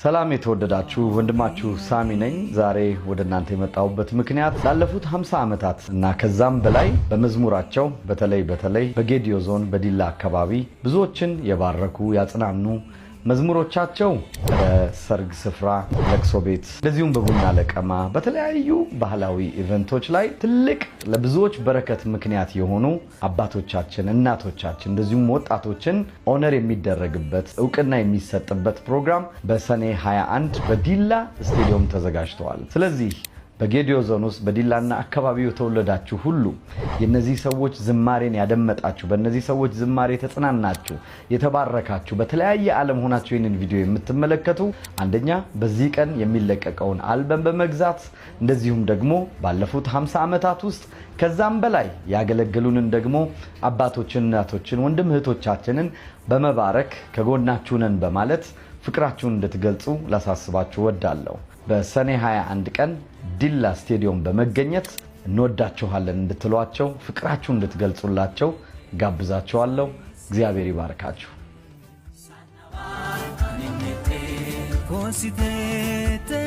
ሰላም የተወደዳችሁ ወንድማችሁ ሳሚ ነኝ። ዛሬ ወደ እናንተ የመጣሁበት ምክንያት ላለፉት 50 ዓመታት እና ከዛም በላይ በመዝሙራቸው በተለይ በጌዲዮ ዞን በዲላ አካባቢ ብዙዎችን የባረኩ ያጽናኑ መዝሙሮቻቸው በሰርግ ስፍራ፣ ለቅሶ ቤት፣ እንደዚሁም በቡና ለቀማ በተለያዩ ባህላዊ ኢቨንቶች ላይ ትልቅ ለብዙዎች በረከት ምክንያት የሆኑ አባቶቻችን፣ እናቶቻችን እንደዚሁም ወጣቶችን ኦነር የሚደረግበት ዕውቅና የሚሰጥበት ፕሮግራም በሰኔ 21 በዲላ ስቴዲየም ተዘጋጅቷል። ስለዚህ በጌዲዮ ዞን ውስጥ በዲላና አካባቢው ተወለዳችሁ ሁሉ የነዚህ ሰዎች ዝማሬን ያደመጣችሁ በእነዚህ ሰዎች ዝማሬ ተጽናናችሁ የተባረካችሁ በተለያየ ዓለም ሆናችሁ ይህንን ቪዲዮ የምትመለከቱ አንደኛ በዚህ ቀን የሚለቀቀውን አልበም በመግዛት እንደዚሁም ደግሞ ባለፉት 50 ዓመታት ውስጥ ከዛም በላይ ያገለገሉንን ደግሞ አባቶችን፣ እናቶችን፣ ወንድም እህቶቻችንን በመባረክ ከጎናችሁ ነን በማለት ፍቅራችሁን እንድትገልጹ ላሳስባችሁ ወዳለሁ። በሰኔ 21 ቀን ዲላ ስቴዲየም በመገኘት እንወዳችኋለን እንድትሏቸው ፍቅራችሁን እንድትገልጹላቸው ጋብዛችኋለሁ። እግዚአብሔር ይባርካችሁ። Considerate